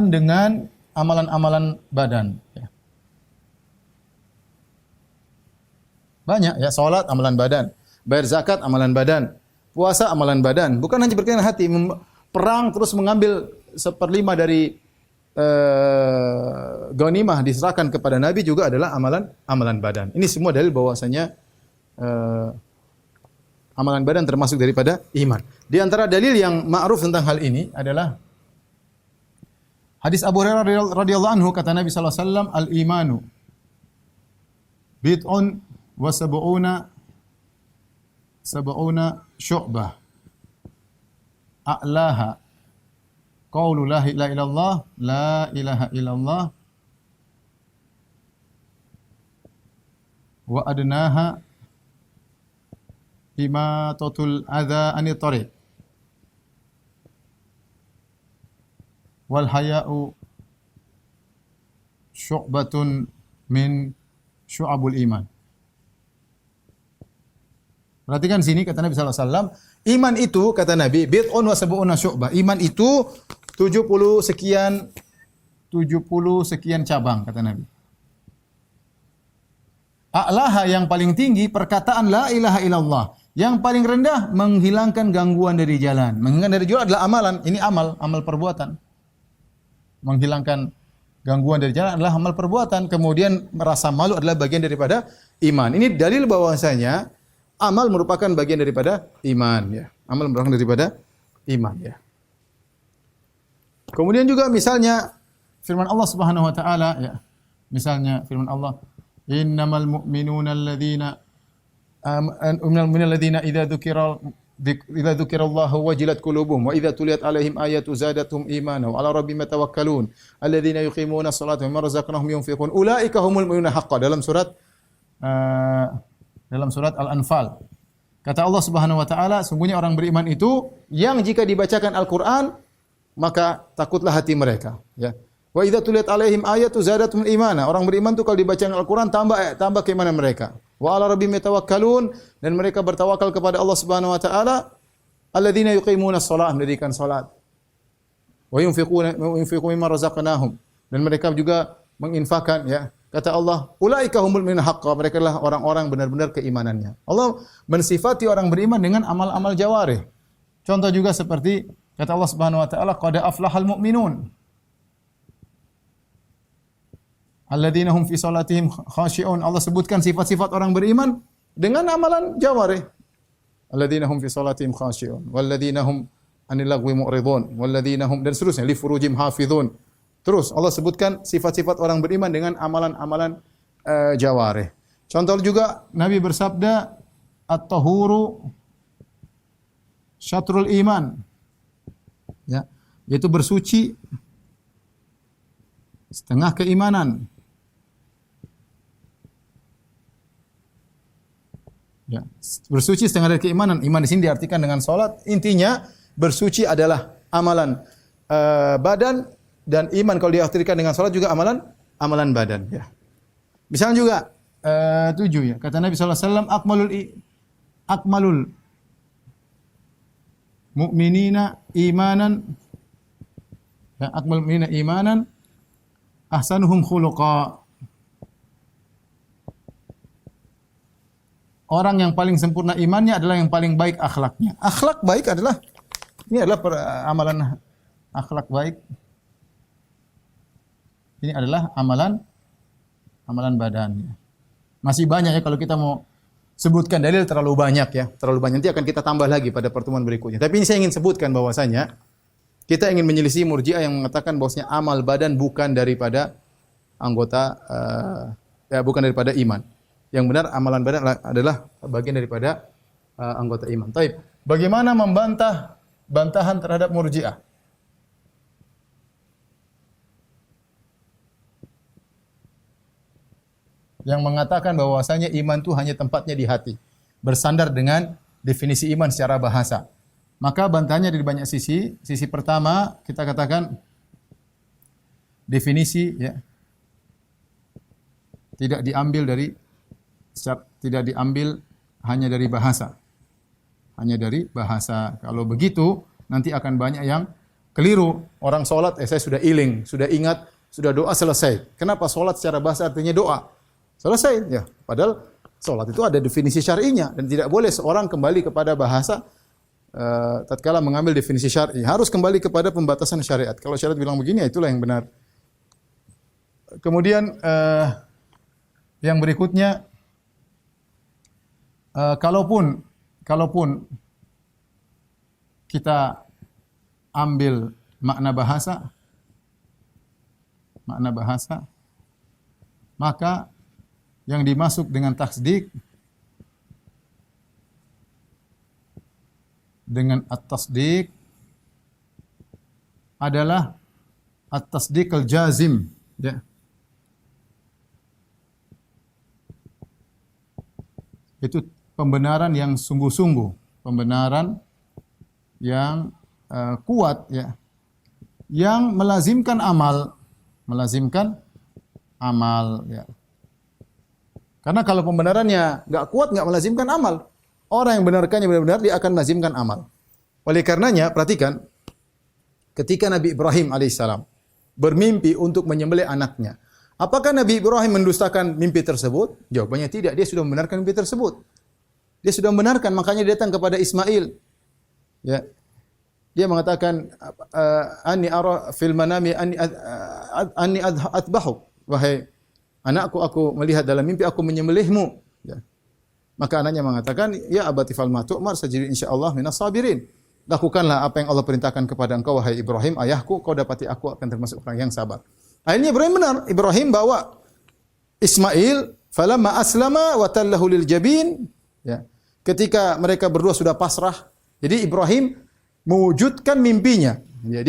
dengan amalan-amalan badan. Banyak ya, salat amalan badan, bayar zakat amalan badan, puasa amalan badan. Bukan hanya berkaitan hati, perang terus mengambil seperlima dari ghanimah diserahkan kepada Nabi juga adalah amalan badan. Ini semua dalil bahwasanya amalan badan termasuk daripada iman. Di antara dalil yang ma'ruf tentang hal ini adalah hadis Abu Hurairah radhiyallahu anhu, kata Nabi sallallahu alaihi wasallam, al-imanu bid'un wa sab'una syu'bah. A'laha qaulu la ilaha illallah, la ilaha illallah, wa adnaha imatatul adza anit thariq, wal haya'u syu'batun min syu'abul iman. Perhatikan sini, kata Nabi sallallahu alaihi wasallam, iman itu, kata Nabi, bid'un wa sab'una syu'bah. Iman itu 70 sekian cabang, kata Nabi. A'laha, yang paling tinggi perkataan la ilaha illallah. Yang paling rendah menghilangkan gangguan dari jalan. Menghilangkan dari jalan adalah amalan. Ini amal perbuatan. Menghilangkan gangguan dari jalan adalah amal perbuatan. Kemudian merasa malu adalah bagian daripada iman. Ini dalil bahwasanya amal merupakan bagian daripada iman, ya. Amal merupakan daripada iman, ya. Kemudian juga misalnya firman Allah Subhanahu wa taala, ya. Misalnya firman Allah, innamal mu'minuna alladzina idza dzukirallahu wajilat qulubuhum wa idza tuliyat alaihim ayatu zadatuhum imana wa ala rabbihim yatawakkalun alladzina yuqimuna as-salata wa mimma razaqnahum yunfiqun ulaika humul mu'minuna haqqan, dalam surat Al-Anfal. Kata Allah Subhanahu wa taala, sungguhnya orang beriman itu yang jika dibacakan Al-Qur'an maka takutlah hati mereka, ya. Wa idza tuliyat alaihim ayatu zadatuhum imana. Orang beriman itu kalau dibacakan Al-Qur'an tambah keimanan mereka. Wa 'ala rabbihim yatawakkalun, dan mereka bertawakal kepada Allah Subhanahu wa taala. Alladzina yuqimuna shalah, mendirikan salat. Wa yunfiquna mimma razaqnahum, dan mereka juga menginfakkan, ya. Kata Allah, ulaika humul mu'minuna haqqan, mereka adalah orang-orang benar-benar keimanannya. Allah mensifati orang beriman dengan amal-amal jawarih. Contoh juga seperti kata Allah Subhanahu wa taala, qad aflahal mu'minun alladzina hum fi salatihim khashi'un. Allah sebutkan sifat-sifat orang beriman dengan amalan jawarih. Alladzina hum fi salatihim khashi'un walladzina hum anil lagwi mu'ridun walladzina hum, dan seterusnya, li furujim hafizun. Terus Allah sebutkan sifat-sifat orang beriman dengan amalan-amalan jawarih. Contoh juga Nabi bersabda, at-tahuru syatrul iman, ya, yaitu bersuci setengah keimanan. Ya, bersuci setengah dari keimanan. Iman di sini diartikan dengan salat. Intinya bersuci adalah amalan badan, dan iman kalau diartikan dengan salat juga amalan badan, ya. Misalnya juga 7, ya. Kata Nabi sallallahu alaihi wasallam, akmalul mu'minina imanan, ya, akmalul mu'minina imanan ahsanuhum khuluqa. Orang yang paling sempurna imannya adalah yang paling baik akhlaknya. Akhlak baik adalah, ini adalah amalan akhlak baik. Ini adalah amalan badan. Masih banyak, ya, kalau kita mau sebutkan dalil terlalu banyak, ya. Terlalu banyak. Nanti akan kita tambah lagi pada pertemuan berikutnya. Tapi ini saya ingin sebutkan bahwasanya kita ingin menyelisih Murji'ah yang mengatakan bahwasanya amal badan bukan daripada anggota bukan daripada iman. Yang benar amalan badan adalah bagian daripada anggota iman. Taib. Bagaimana membantah bantahan terhadap Murji'ah? Yang mengatakan bahwasanya iman itu hanya tempatnya di hati, bersandar dengan definisi iman secara bahasa. Maka bantahannya dari banyak sisi. Sisi pertama kita katakan definisi ya tidak diambil hanya dari bahasa. Hanya dari bahasa. Kalau begitu nanti akan banyak yang keliru. Orang sholat, saya sudah iling, sudah ingat, sudah doa selesai. Kenapa sholat secara bahasa artinya doa? Selesai ya. Padahal sholat itu ada definisi syar'inya dan tidak boleh seorang kembali kepada bahasa tatkala mengambil definisi syar'i. Harus kembali kepada pembatasan syariat. Kalau syariat bilang begini, ya itulah yang benar. Kemudian yang berikutnya, kalaupun kita ambil makna bahasa, maka yang dimasuk dengan tasdik dengan at-tasdik adalah at-tasdik al-jazim ya. Itu pembenaran yang sungguh-sungguh, pembenaran yang kuat ya, yang melazimkan amal ya. Karena kalau pembenarannya enggak kuat, enggak melazimkan amal. Orang yang benarkannya benar-benar, dia akan melazimkan amal. Oleh karenanya, perhatikan ketika Nabi Ibrahim alaihissalam bermimpi untuk menyembelih anaknya. Apakah Nabi Ibrahim mendustakan mimpi tersebut? Jawabannya tidak. Dia sudah membenarkan mimpi tersebut. Dia sudah membenarkan, makanya dia datang kepada Ismail. Ya. Dia mengatakan anni ara fil manami anni adbahuk. Wahai anakku, aku melihat dalam mimpi aku menyembelihmu. Ya. Maka anaknya mengatakan, ya abati fal ma tu'mar sajid insyaallah minas sabirin. Lakukanlah apa yang Allah perintahkan kepada engkau wahai Ibrahim, ayahku, kau dapati aku akan termasuk orang yang sabar. Akhirnya Ibrahim benar. Ibrahim bawa Ismail, falamma aslama wa tallahu lil jabin. Ya. Ketika mereka berdua sudah pasrah, jadi Ibrahim mewujudkan mimpinya. Ya,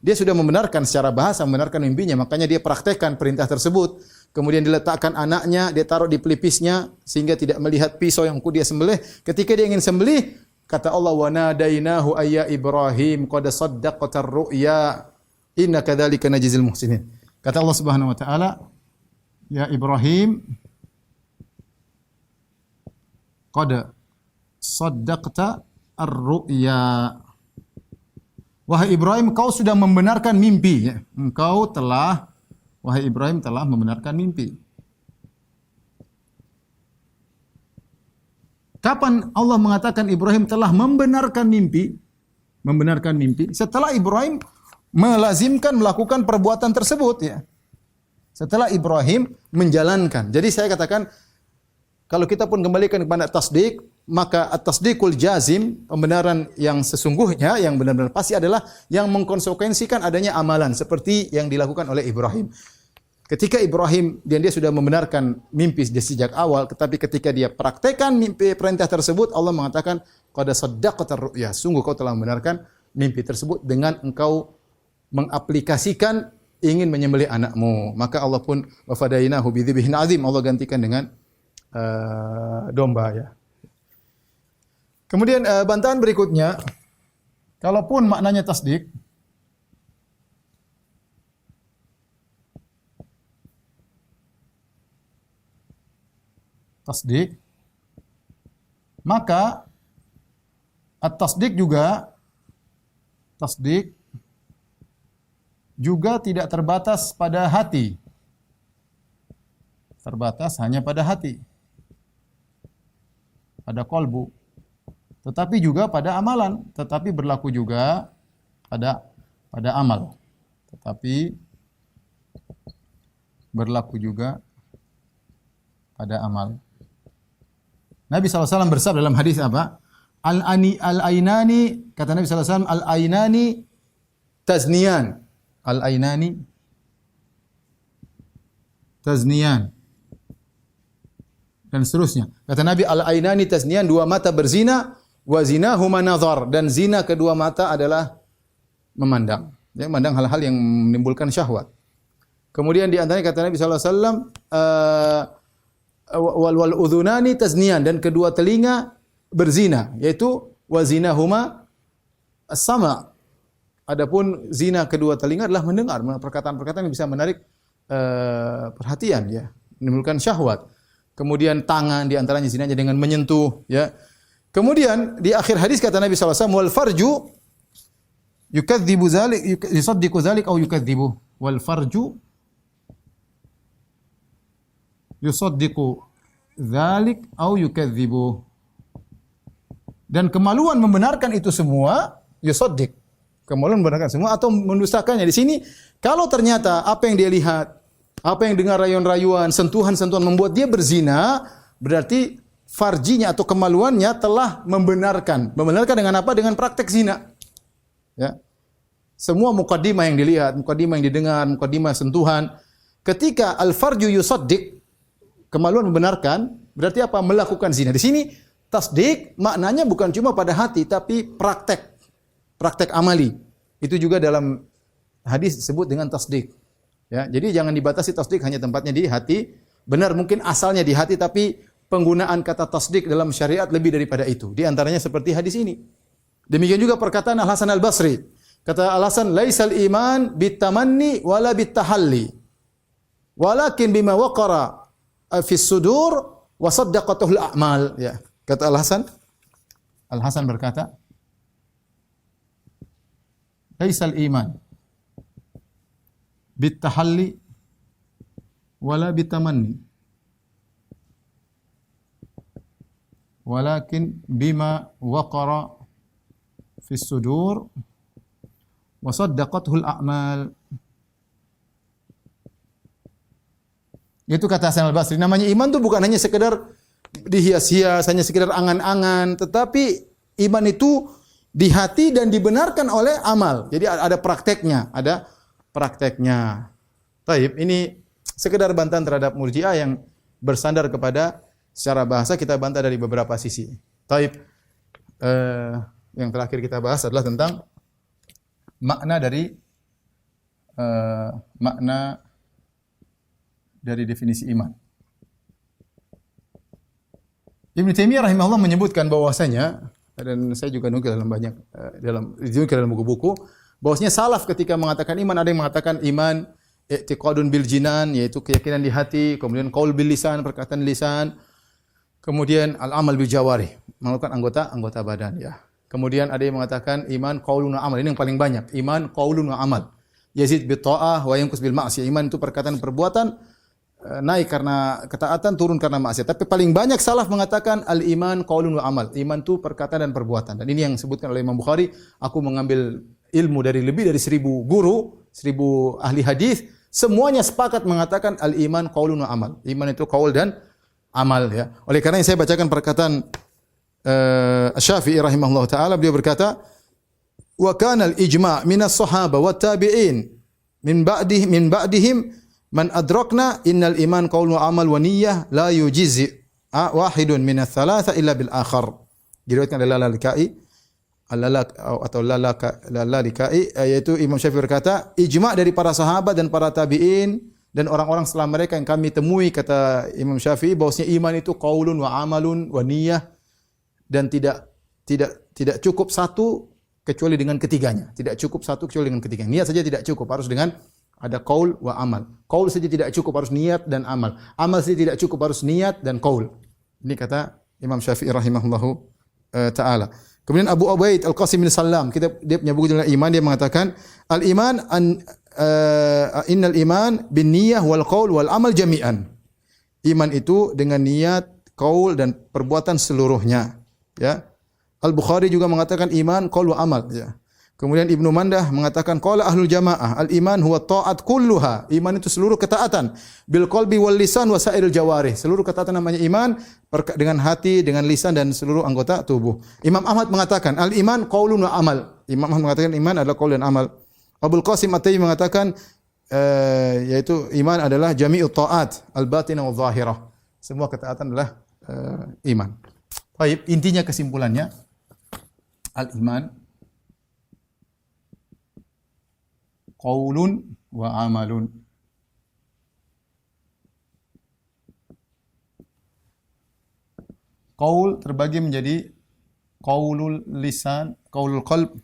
dia sudah membenarkan secara bahasa, membenarkan mimpinya, makanya dia praktekkan perintah tersebut. Kemudian diletakkan anaknya, dia taruh di pelipisnya sehingga tidak melihat pisau yang dia sembelih. Ketika dia ingin sembelih, kata Allah, wa nadainahu ayya Ibrahim qad saddaqta ar-ru'ya inna kadzalika najzil muhsinin. Kata Allah Subhanahu wa taala, ya Ibrahim, qad saddaqta ar-ru'ya. Wahai Ibrahim, kau sudah membenarkan mimpi. Ya. Wahai Ibrahim telah membenarkan mimpi. Kapan Allah mengatakan Ibrahim telah membenarkan mimpi? Membenarkan mimpi setelah Ibrahim melazimkan melakukan perbuatan tersebut ya. Setelah Ibrahim menjalankan. Jadi saya katakan kalau kita pun kembalikan kepada tasdik, maka at-tasdiqul jazim, pembenaran yang sesungguhnya, yang benar-benar pasti adalah yang mengkonsekuensikan adanya amalan seperti yang dilakukan oleh Ibrahim. Ketika Ibrahim dia sudah membenarkan mimpi sejak awal, tetapi ketika dia praktekkan mimpi perintah tersebut, Allah mengatakan qad saddaqta ar-ru'ya, sungguh kau telah membenarkan mimpi tersebut dengan engkau mengaplikasikan ingin menyembelih anakmu. Maka Allah pun wa fadainahu bidzibhin azim, Allah gantikan dengan domba ya. Kemudian bantahan berikutnya, kalaupun maknanya tasdik, maka at-tasdik juga tidak terbatas pada hati. Terbatas hanya pada hati. Pada kolbu. Tetapi juga pada amalan, tetapi berlaku juga pada amal. Tetapi berlaku juga pada amal. Nabi SAW bersabda dalam hadis apa? Al-ainani, kata Nabi SAW, al-ainani tazniyan. Al-ainani tazniyan. Dan seterusnya. Kata Nabi, al-ainani tazniyan, dua mata berzina, wa zinahuma nazar, dan zina kedua mata adalah memandang. Ya, memandang hal-hal yang menimbulkan syahwat. Kemudian di antaranya kata Nabi sallallahu alaihi wasallam, wal udhunani tazniyan, dan kedua telinga berzina, yaitu wa zinahuma as-sama'. Adapun zina kedua telinga adalah mendengar perkataan-perkataan yang bisa menarik perhatian, ya, menimbulkan syahwat. Kemudian tangan di antaranya zinanya dengan menyentuh, ya. Kemudian di akhir hadis kata Nabi sallallahu alaihi wasallam, wal farju yukadzibu dzalik, yusaddiqu dzalik atau yukadzibu. Wal farju yusaddiqu dzalik atau yukadzibu. Dan kemaluan membenarkan itu semua, yusaddiq. Kemaluan membenarkan semua atau mendustakannya. Di sini kalau ternyata apa yang dia lihat, apa yang dengar rayuan-rayuan, sentuhan-sentuhan membuat dia berzina, berarti farjinya atau kemaluannya telah membenarkan. Membenarkan dengan apa? Dengan praktek zina. Ya. Semua mukaddimah yang dilihat, mukaddimah yang didengar, mukaddimah sentuhan. Ketika al-farju yusaddiq, kemaluan membenarkan, berarti apa? Melakukan zina. Di sini tasdik maknanya bukan cuma pada hati, tapi praktek. Praktek amali. Itu juga dalam hadis disebut dengan tasdik. Ya, jadi jangan dibatasi tasdik hanya tempatnya di hati. Benar mungkin asalnya di hati, tapi penggunaan kata tasdik dalam syariat lebih daripada itu. Di antaranya seperti hadis ini. Demikian juga perkataan Al-Hasan Al-Basri. Kata Al-Hasan, "Laisal iman bitamanni wala bitahalli. Walakin bima waqara fis sudur wa saddaqatuhul a'mal." Ya, kata Al-Hasan. Al-Hasan berkata, "Laisal iman bitahalli wala bitamanni. Walakin bima waqara fis sudur wa saddaqathul a'mal." Itu kata Hasan Al-Basri. Namanya iman itu bukan hanya sekedar dihias-hias, hanya sekedar angan-angan, tetapi iman itu di hati dan dibenarkan oleh amal. Jadi ada prakteknya, ada prakteknya. Taib, ini sekedar bantahan terhadap Murji'ah yang bersandar kepada secara bahasa, kita bantah dari beberapa sisi. Taib, yang terakhir kita bahas adalah tentang makna dari definisi iman. Ibnu Taimiyah rahimahullah menyebutkan bahwasanya, dan saya juga nukil dalam banyak dalam buku-buku, bahwasanya salaf ketika mengatakan iman, ada yang mengatakan iman i'tiqadun bil jinan, yaitu keyakinan di hati, kemudian qaul bil lisan, perkataan lisan, kemudian al amal bil jawarih, melakukan anggota badan, ya. Kemudian ada yang mengatakan iman qaulun wa amal, ini yang paling banyak, iman qaulun wa amal. Yazid bit ta'ah wa yanqus bil ma'siyah, iman itu perkataan perbuatan, naik karena ketaatan, turun karena maksiat. Tapi paling banyak salaf mengatakan al-iman qaulun wa amal. Iman itu perkataan dan perbuatan. Dan ini yang disebutkan oleh Imam Bukhari, aku mengambil ilmu dari lebih dari 1000 guru, 1000 ahli hadis, semuanya sepakat mengatakan al-iman qaulun wa amal. Iman itu qaul dan amal, ya. Oleh karena saya bacakan perkataan Asy-Syafi'i rahimahullah taala, beliau berkata, "Wa kana al-ijma' min as-sahaba wa tabi'in min ba'dihim man adrakna innal iman qaul wa amal wa niyyah la yujizi wahidun min ats-tsalatsa illa bil akhar." Diriwayatkan oleh Lalalikai, yaitu Imam Syafi'i berkata, ijma' dari para sahabat dan para tabi'in dan orang-orang setelah mereka yang kami temui, kata Imam Syafi'i, bahwasanya iman itu qaulun wa amalun wa niyyah, dan tidak cukup satu kecuali dengan ketiganya. Tidak cukup satu kecuali dengan ketiganya. Niat saja tidak cukup, harus dengan ada qaul wa amal. Qaul saja tidak cukup, harus niat dan amal. Amal saja tidak cukup, harus niat dan qaul. Ini kata Imam Syafi'i rahimahullahu taala. Kemudian Abu Ubaid Al-Qasim bin Sallam, dia punya buku tentang iman, dia mengatakan al-iman innal iman bin niyyah wal qaul wal amal jami'an. Iman itu dengan niat, qaul dan perbuatan seluruhnya, ya. Al-Bukhari juga mengatakan iman qaul wa amal, ya. Kemudian Ibnu Mandah mengatakan qala ahlul jamaah al-iman huwa ta'at kulluha. Iman itu seluruh ketaatan, bil qalbi wal lisan wa sa'iril jawarih. Seluruh ketaatan namanya iman, dengan hati, dengan lisan dan seluruh anggota tubuh. Imam Ahmad mengatakan al-iman qaulun wa amal. Imam Ahmad mengatakan iman adalah qaul dan amal. Abul Qasim At-Taimi mengatakan yaitu iman adalah jami'ut ta'at al-batinah wa zahirah. Semua ketaatan adalah iman. Baik, intinya kesimpulannya al-iman qaulun wa amalun. Qaul terbagi menjadi qaulul lisan, qaulul qalb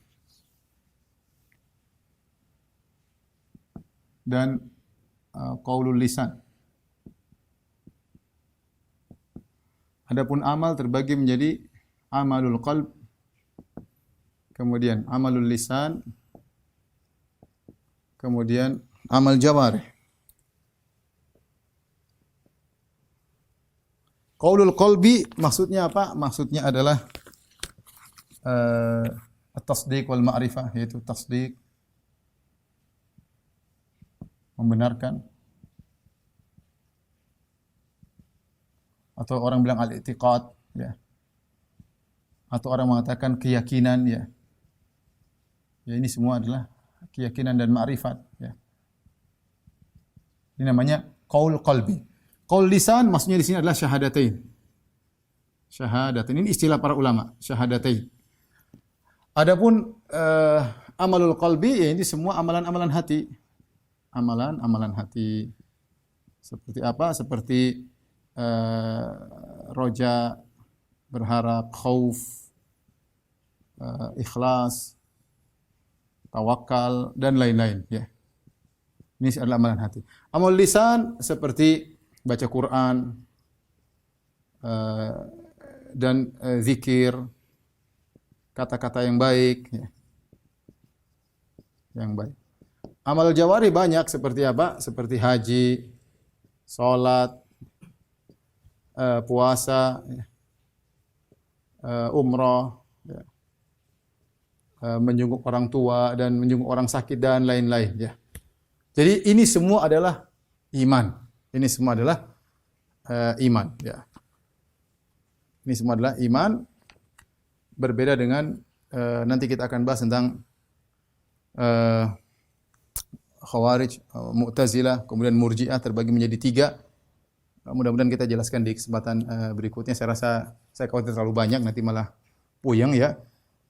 dan qaulul lisan. Adapun amal terbagi menjadi amalul qalb, kemudian amalul lisan, kemudian amal jawarih. Qaulul qalbi maksudnya apa? Maksudnya adalah at-tasdiq wal ma'rifah, yaitu tasdiq, membenarkan, atau orang bilang al-i'tiqad, ya. Atau orang mengatakan keyakinan, ya. Ya, ini semua adalah keyakinan dan ma'rifat, ya. Ini namanya qaul qalbi. Qaul lisan maksudnya di sini adalah syahadatain. Syahadatain ini istilah para ulama, syahadatain. Adapun amalul qalbi, ya ini semua amalan-amalan hati. Amalan-amalan hati. Seperti apa? Seperti roja, berharap, khauf, ikhlas, tawakal dan lain-lain, ya. Ini adalah amalan hati. Amal lisan seperti baca Quran dan zikir, kata-kata yang baik, ya. Yang baik. Amal jawari banyak seperti apa? Seperti haji, salat, puasa, umrah, ya. Menjenguk orang tua dan menjenguk orang sakit dan lain-lain, ya. Jadi ini semua adalah iman. Ini semua adalah iman, ya. Ini semua adalah iman. Berbeda dengan nanti kita akan bahas tentang Khawarij, Mu'tazilah, kemudian Murji'ah terbagi menjadi 3. Mudah-mudahan kita jelaskan di kesempatan berikutnya. Saya rasa saya khawatir terlalu banyak nanti malah puyeng, ya.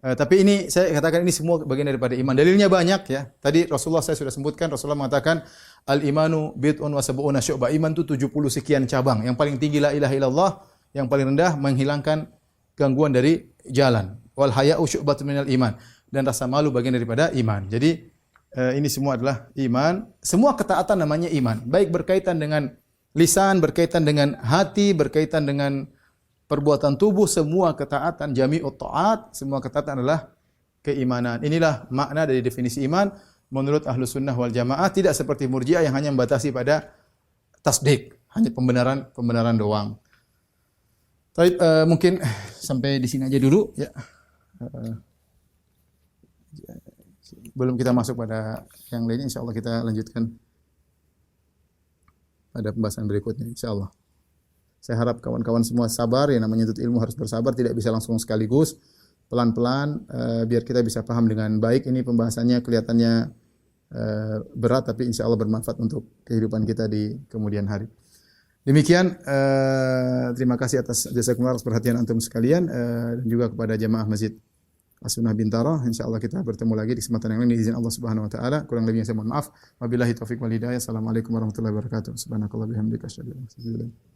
Tapi ini saya katakan ini semua bagian daripada iman. Dalilnya banyak, ya. Tadi Rasulullah saya sudah sebutkan, Rasulullah mengatakan al-imanu bid'un wa sab'una syu'bah. Iman itu 70 sekian cabang. Yang paling tinggi la ilaha illallah, yang paling rendah menghilangkan gangguan dari jalan. Wal haya'u syu'batun minal iman. Dan rasa malu bagian daripada iman. Jadi ini semua adalah iman. Semua ketaatan namanya iman. Baik berkaitan dengan lisan, berkaitan dengan hati, berkaitan dengan perbuatan tubuh, semua ketaatan, jami'ut ta'at, semua ketaatan adalah keimanan. Inilah makna dari definisi iman menurut Ahlus Sunnah wal Jamaah, tidak seperti Murji'ah yang hanya membatasi pada tasdik, hanya pembenaran doang. Tapi mungkin sampai di sini aja dulu, ya. Belum kita masuk pada yang lainnya, insyaallah kita lanjutkan pada pembahasan berikutnya, insyaallah. Saya harap kawan-kawan semua sabar, ya, namanya tuntut ilmu harus bersabar, tidak bisa langsung sekaligus, pelan-pelan, biar kita bisa paham dengan baik. Ini pembahasannya kelihatannya berat, tapi insya Allah bermanfaat untuk kehidupan kita di kemudian hari. Demikian, terima kasih atas jazakumullah atas perhatian antum sekalian, dan juga kepada jamaah Masjid As-Sunnah Bintara. Insya Allah kita bertemu lagi di kesempatan yang lain, izin Allah Subhanahu Wa Taala. Kurang lebihnya saya mohon maaf. Wabillahi taufiq wal hidayah. Assalamualaikum warahmatullahi wabarakatuh. Subhanakallah bihamdika asyhadu an la ilaha illa anta